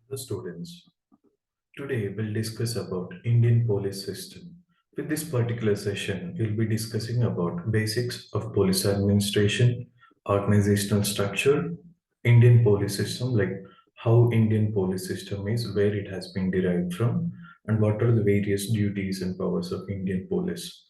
Hello students, today we'll discuss about Indian police system. With this particular session, we'll be discussing about basics of police administration, organizational structure, Indian police system, like how Indian police system is, where it has been derived from, and what are the various duties and powers of Indian police.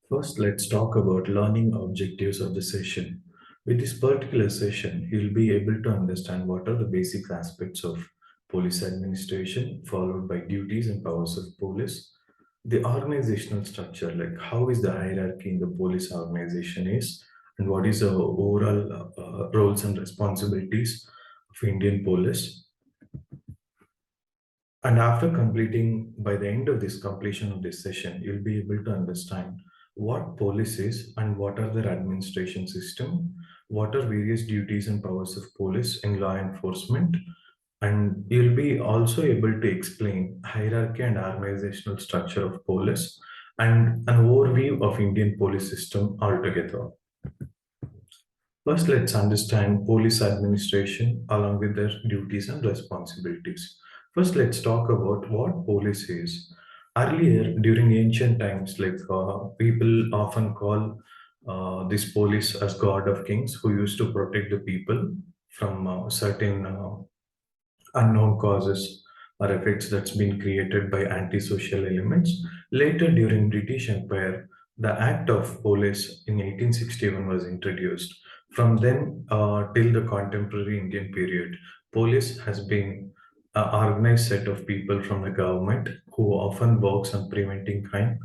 First, let's talk about learning objectives of the session. With this particular session, you'll be able to understand what are the basic aspects of police administration, followed by duties and powers of police. The organizational structure, like how is the hierarchy in the police organization is, and what is the overall roles and responsibilities of Indian police. And after completing, by the end of this completion of this session, you'll be able to understand what police is and what are their administration system, what are various duties and powers of police in law enforcement, and you'll be also able to explain hierarchy and organizational structure of police and an overview of Indian police system altogether. First, let's understand police administration along with their duties and responsibilities. First, let's talk about what police is. Earlier, during ancient times, people often call this police as god of kings who used to protect the people from certain unknown causes or effects that's been created by antisocial elements. Later, during British Empire, the Act of Police in 1861 was introduced. From then till the contemporary Indian period, police has been an organized set of people from the government who often works on preventing crime,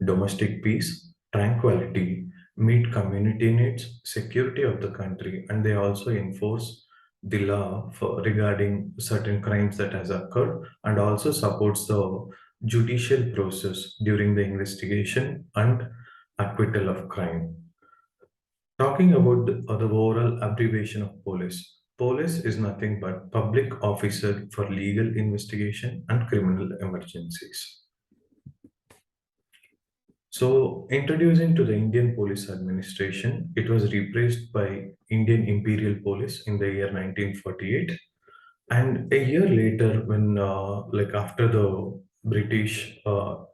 domestic peace, tranquility, meet community needs, security of the country, and they also enforce the law for regarding certain crimes that has occurred and also supports the judicial process during the investigation and acquittal of crime. Talking about the overall abbreviation of police. Police is nothing but public officer for legal investigation and criminal emergencies. So, introducing to the Indian Police Administration, it was replaced by Indian Imperial Police in the year 1948. And a year later, when after the British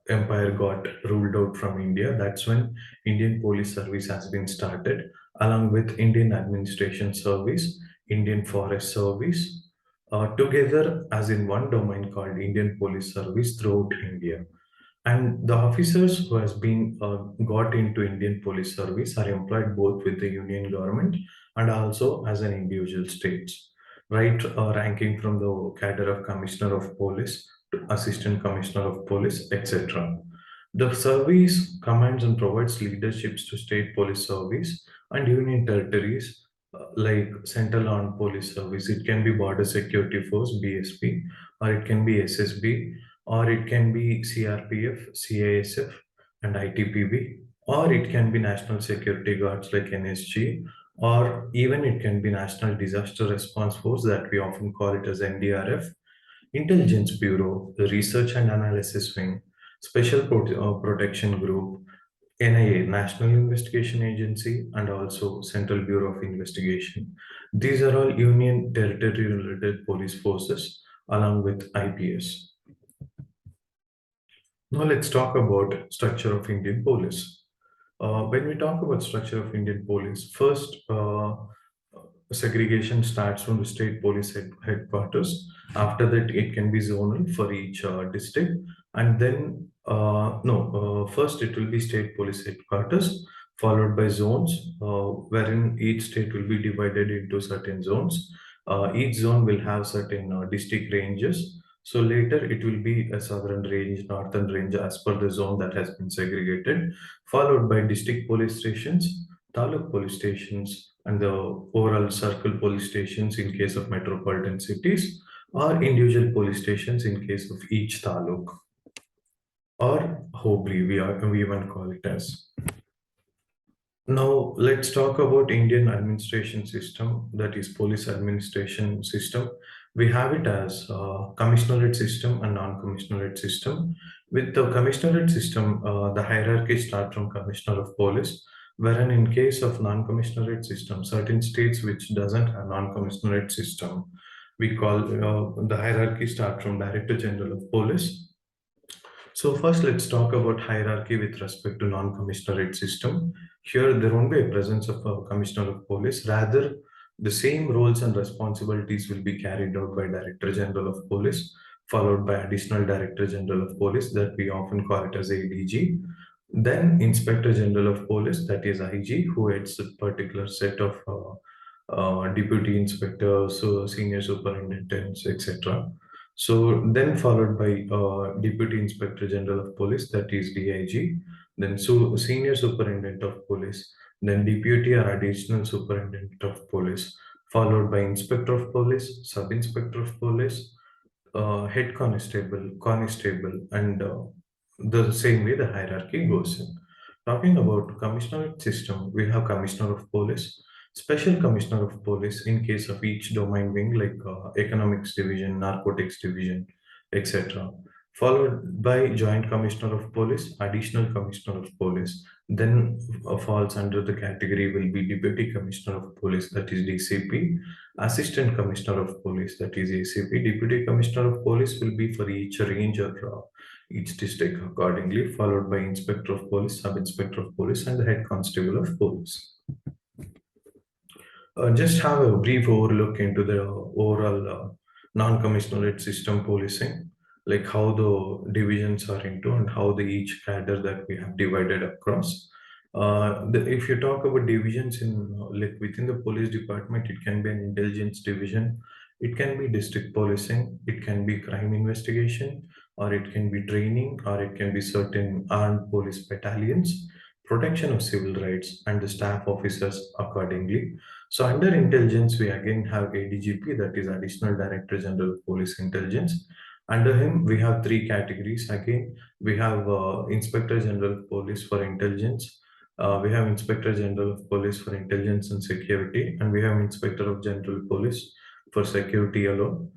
Empire got ruled out from India, that's when Indian Police Service has been started, along with Indian Administration Service, Indian Forest Service, together as in one domain called Indian Police Service throughout India. And the officers who has been got into Indian Police Service are employed both with the Union government and also as an individual states, right? Ranking from the cadre of Commissioner of Police to Assistant Commissioner of Police, etc. The service commands and provides leaderships to state police service and union territories like Central Armed Police Service. It can be Border Security Force (BSP), or it can be SSB, or it can be CRPF, CISF, and ITPB, or it can be National Security Guards like NSG, or even it can be National Disaster Response Force that we often call it as NDRF, Intelligence Bureau, the Research and Analysis Wing, Protection Group, NIA, National Investigation Agency, and also Central Bureau of Investigation. These are all Union Territory related police forces along with IPS. Now let's talk about structure of Indian police. When we talk about structure of Indian police, first segregation starts from the state police headquarters. After that, it can be zonal for each district, and then no, first it will be state police headquarters, followed by zones, wherein each state will be divided into certain zones. Each zone will have certain district ranges. So later it will be a southern range, northern range as per the zone that has been segregated, followed by district police stations, taluk police stations, and the overall circle police stations in case of metropolitan cities, or individual police stations in case of each taluk, or hobli, we even call it as. Now let's talk about Indian administration system, that is police administration system. We have it as commissionerate system and non-commissionerate system. With the commissionerate system, the hierarchy starts from commissioner of police, wherein in case of non-commissionerate system, certain states which doesn't have non-commissionerate system, we call the hierarchy start from Director General of Police. So first, let's talk about hierarchy with respect to non-commissionerate system. Here, there won't be a presence of a commissioner of police. Rather, the same roles and responsibilities will be carried out by Director General of Police, followed by Additional Director General of Police, that we often call it as ADG. Then Inspector General of Police, that is IG, who heads a particular set of deputy inspectors, senior superintendents, etc. So then followed by Deputy Inspector General of Police, that is DIG, then Senior Superintendent of Police, then Deputy or Additional Superintendent of Police, followed by Inspector of Police, Sub Inspector of Police, Head Constable, and the same way the hierarchy goes in. Talking about commissionerate system, we have Commissioner of Police, Special Commissioner of Police in case of each domain wing like Economics Division, Narcotics Division, etc. Followed by Joint Commissioner of Police, Additional Commissioner of Police. Then falls under the category will be Deputy Commissioner of Police, that is DCP, Assistant Commissioner of Police, that is ACP. Deputy Commissioner of Police will be for each range or each district accordingly, followed by Inspector of Police, Sub Inspector of Police, and the Head Constable of Police. Just have a brief overlook into the overall non-commissionerate system policing, like how the divisions are into and how the each cadre that we have divided across. If you talk about divisions in like within the police department, it can be an intelligence division, it can be district policing, it can be crime investigation, or it can be training, or it can be certain armed police battalions, protection of civil rights, and the staff officers accordingly. So under intelligence, we again have ADGP, that is Additional Director General of Police Intelligence. Under him, we have three categories. Again, we have Inspector General of Police for Intelligence. We have Inspector General of Police for Intelligence and Security, and we have Inspector of General Police for Security alone.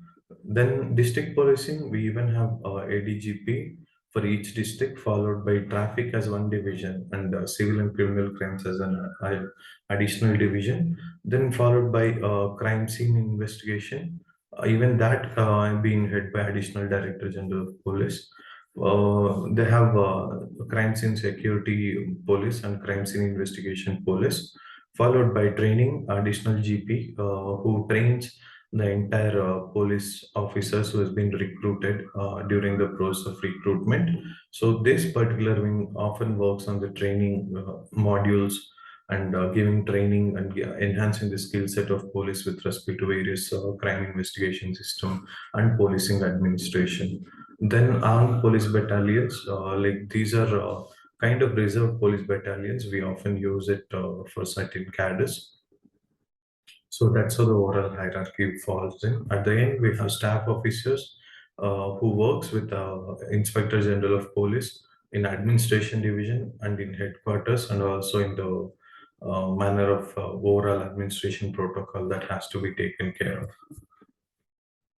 Then district policing, we even have ADGP for each district, followed by traffic as one division and civil and criminal crimes as an additional division, then followed by crime scene investigation, even that being head by Additional Director General of Police. They have crime scene security police and crime scene investigation police, followed by training Additional GP, who trains the entire police officers who has been recruited during the process of recruitment. So this particular wing often works on the training modules and giving training and enhancing the skill set of police with respect to various crime investigation system and policing administration. Then armed police battalions, like these are kind of reserve police battalions. We often use it for certain cadres. So that's how the overall hierarchy falls in. At the end, we have staff officers who works with Inspector General of Police in administration division and in headquarters, and also in the manner of overall administration protocol that has to be taken care of.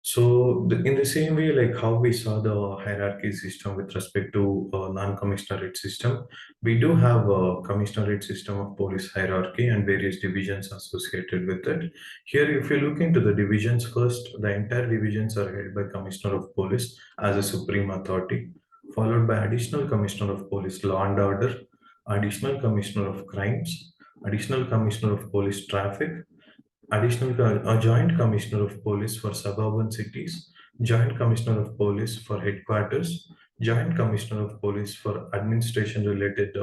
So in the same way, like how we saw the hierarchy system with respect to non-commissionerate system, we do have a commissionerate system of police hierarchy and various divisions associated with it. Here, if you look into the divisions first, the entire divisions are held by Commissioner of Police as a supreme authority, followed by Additional Commissioner of Police Law and Order, Additional Commissioner of Crimes, Additional Commissioner of Police Traffic, Joint Commissioner of Police for Suburban Cities, Joint Commissioner of Police for Headquarters, Joint Commissioner of Police for Administration related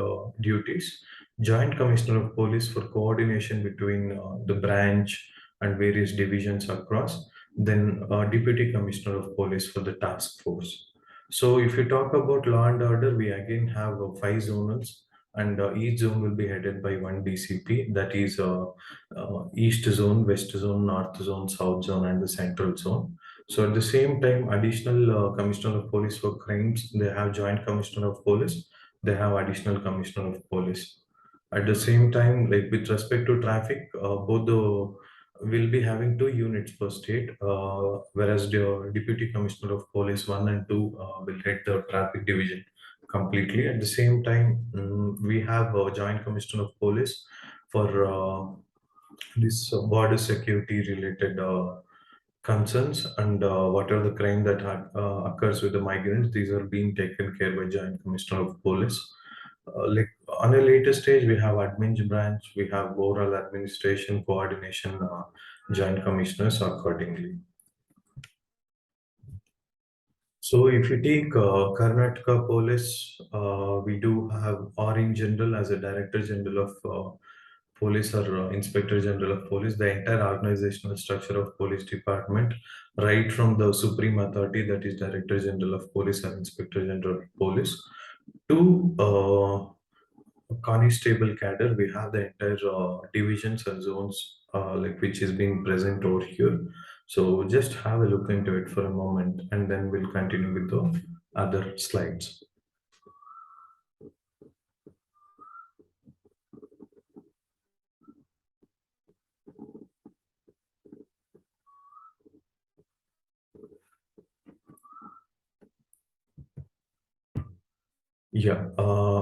duties, Joint Commissioner of Police for coordination between the branch and various divisions across, then Deputy Commissioner of Police for the task force. So if you talk about law and order, we again have five zonals, and each zone will be headed by one DCP, that is East Zone, West Zone, North Zone, South Zone, and the Central Zone. So at the same time, Additional Commissioner of Police for Crimes, they have Joint Commissioner of Police, they have Additional Commissioner of Police. At the same time, like with respect to traffic, both the We'll be having two units per state, whereas the Deputy Commissioner of Police 1 and 2 will head the traffic division completely. At the same time, we have a Joint Commissioner of Police for this border security related concerns, and what are the crime that occurs with the migrants. These are being taken care by Joint Commissioner of Police. Like on a later stage, we have admin branch, we have overall administration coordination, joint commissioners accordingly. So if you take Karnataka Police, we do have or in general as a Director General of Police or Inspector General of Police, the entire organizational structure of Police Department, right from the Supreme Authority, that is Director General of Police and Inspector General of Police, to constable cadre. We have the entire divisions and zones like which is being present over here. So just have a look into it for a moment, and then we'll continue with the other slides. Yeah,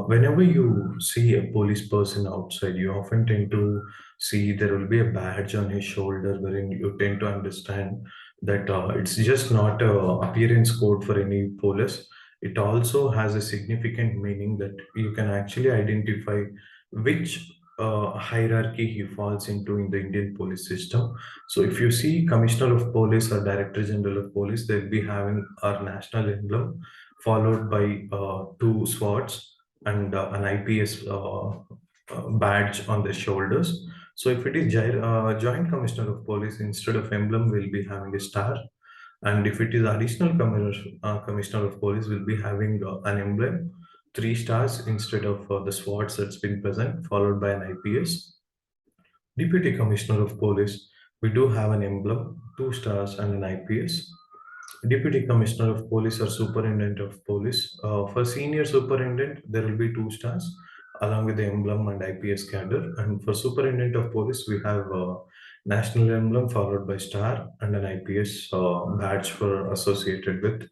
whenever you see a police person outside, you often tend to see there will be a badge on his shoulder, wherein you tend to understand that it's just not a appearance code for any police. It also has a significant meaning that you can actually identify which hierarchy he falls into in the Indian police system. So if you see Commissioner of Police or Director General of Police, they'll be having our national emblem followed by two swords and an IPS badge on the shoulders. So if it is Joint Commissioner of Police, instead of emblem, we'll be having a star. And if it is additional commissioner of police, we'll be having an emblem, three stars instead of the swords that's been present, followed by an IPS. Deputy Commissioner of Police, we do have an emblem, two stars, and an IPS. Deputy Commissioner of Police or Superintendent of Police. For Senior Superintendent, there will be two stars along with the emblem and IPS cadre. And for Superintendent of Police, we have national emblem followed by star and an IPS badge for associated with.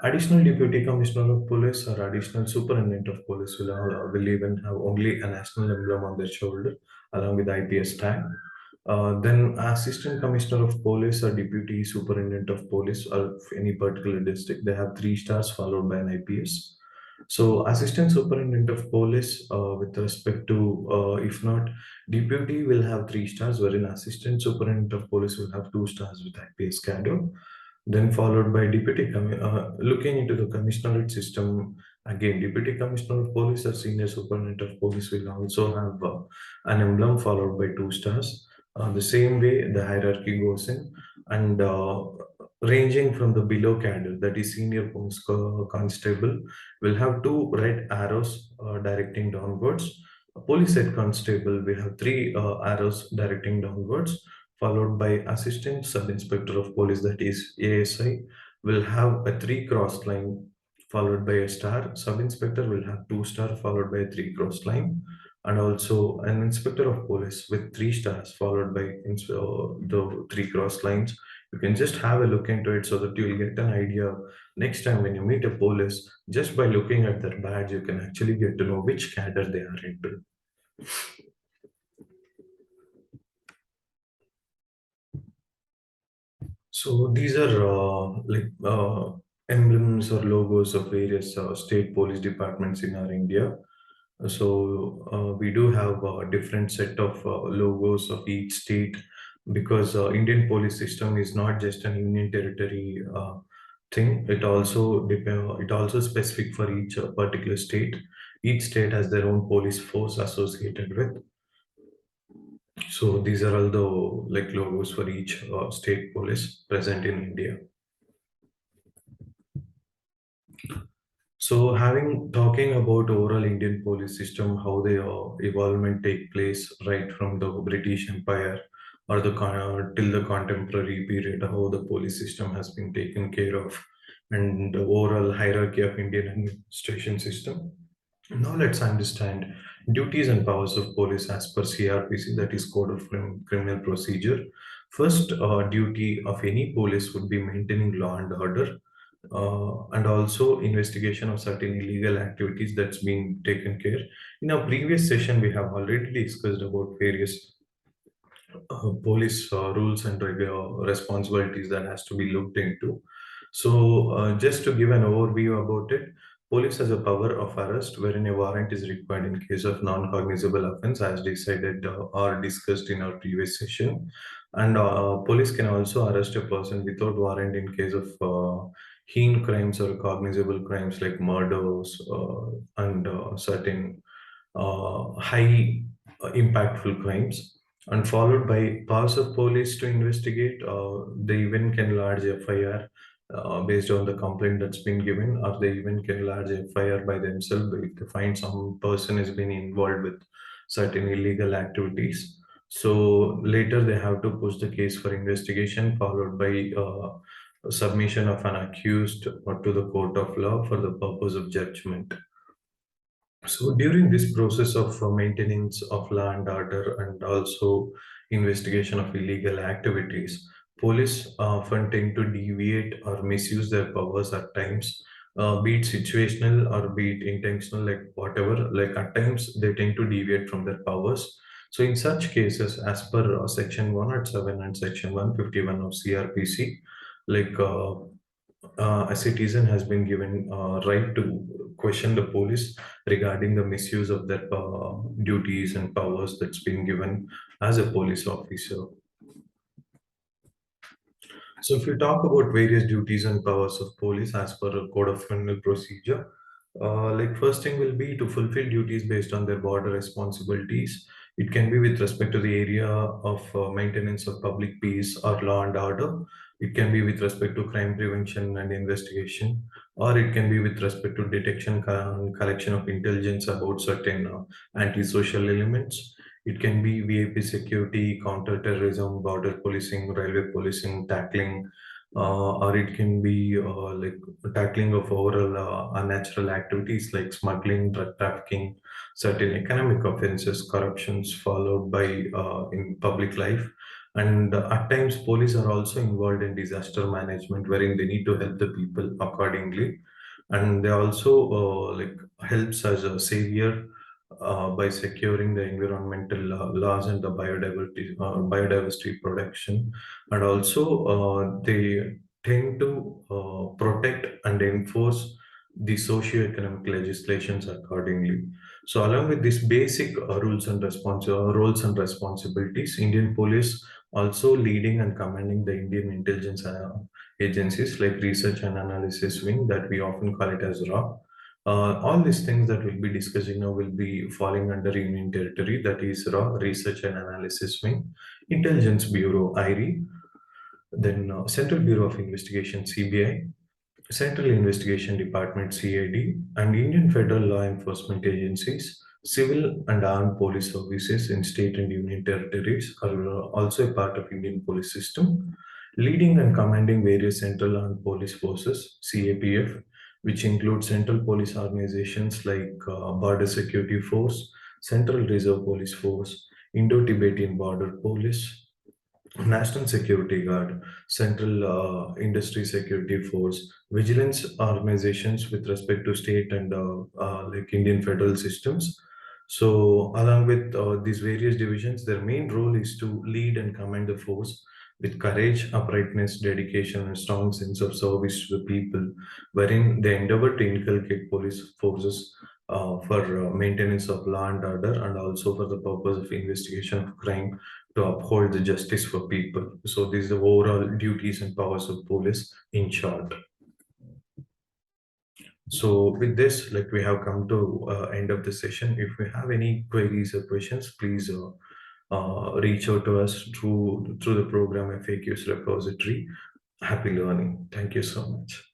Additional Deputy Commissioner of Police or Additional Superintendent of Police will even have only a national emblem on their shoulder along with IPS tag. Then Assistant Commissioner of Police or Deputy Superintendent of Police of any particular district, they have three stars followed by an IPS. So Assistant Superintendent of Police, with respect to, if not, Deputy will have three stars, wherein Assistant Superintendent of Police will have two stars with IPS cadre. Then followed by looking into the commissionerate system, again, Deputy Commissioner of Police or Senior Superintendent of Police will also have an emblem followed by two stars. The same way the hierarchy goes in, and ranging from the below cadre, that is Senior Police Constable, will have two red arrows directing downwards. A Police Head Constable, we have three arrows directing downwards, followed by Assistant Sub Inspector of Police, that is ASI, will have a three cross line followed by a star. Sub Inspector will have two star followed by a three cross line, and also an Inspector of Police with three stars followed by the three cross lines. You can just have a look into it so that you will get an idea next time when you meet a police. Just by looking at their badge, you can actually get to know which cadre they are into. So these are emblems or logos of various state police departments in our India. So we do have a different set of logos of each state, because Indian police system is not just an union territory thing. It also specific for each particular state. Each state has their own police force associated with. So these are all the like logos for each state police present in India. So, having talking about overall Indian police system, how the evolvement take place right from the British Empire or till the contemporary period, how the police system has been taken care of, and the overall hierarchy of Indian administration system. Now let's understand duties and powers of police as per CRPC, that is Code of Criminal Procedure. First duty of any police would be maintaining law and order, and also investigation of certain illegal activities that's been taken care. In our previous session, we have already discussed about various police rules and responsibilities that has to be looked into. So, just to give an overview about it, police has a power of arrest wherein a warrant is required in case of non-cognizable offense, as decided or discussed in our previous session. And police can also arrest a person without warrant in case of heinous crimes or cognizable crimes like murders and certain high impactful crimes, and followed by powers of police to investigate. They even can lodge FIR based on the complaint that's been given, or they even can lodge FIR by themselves if they find some person has been involved with certain illegal activities. So later they have to push the case for investigation, followed by submission of an accused to the court of law for the purpose of judgment. So during this process of maintenance of law and order and also investigation of illegal activities, police often tend to deviate or misuse their powers at times, be it situational or be it intentional, like whatever. Like at times they tend to deviate from their powers. So in such cases, as per Section 107 and Section 151 of CRPC, like a citizen has been given right to question the police regarding the misuse of their duties and powers that's been given as a police officer. So if you talk about various duties and powers of police as per a code of criminal procedure, like first thing will be to fulfill duties based on their border responsibilities. It can be with respect to the area of maintenance of public peace or law and order. It can be with respect to crime prevention and investigation, or it can be with respect to detection and collection of intelligence about certain antisocial elements. It can be VIP security, counter-terrorism, border policing, railway policing, tackling, or it can be like tackling of overall unnatural activities like smuggling, drug trafficking, certain economic offenses, corruptions followed by in public life. And at times, police are also involved in disaster management, wherein they need to help the people accordingly, and they also like helps as a savior by securing the environmental laws and the biodiversity protection, and also they tend to protect and enforce the socio-economic legislations accordingly. So, along with these basic roles and responsibilities, Indian police also leading and commanding the Indian intelligence agencies like Research and Analysis Wing, that we often call it as RAW. All these things that we'll be discussing now will be falling under Union Territory, that is RAW, Research and Analysis Wing, Intelligence Bureau, IRI, then Central Bureau of Investigation, CBI, Central Investigation Department, CID, and Indian Federal Law Enforcement Agencies, civil and armed police services in state and union territories are also a part of Indian police system, leading and commanding various central armed police forces, CAPF, which include central police organizations like Border Security Force, Central Reserve Police Force, Indo-Tibetan Border Police, National Security Guard, Central Industry Security Force, vigilance organizations with respect to state and like Indian federal systems. So, along with these various divisions, their main role is to lead and command the force with courage, uprightness, dedication, and strong sense of service to the people, wherein they endeavor to inculcate police forces for maintenance of law and order, and also for the purpose of investigation of crime, to uphold the justice for people. So these are the overall duties and powers of police in short. So with this, like we have come to end of the session. If you have any queries or questions, please reach out to us through the program FAQs repository. Happy learning. Thank you so much.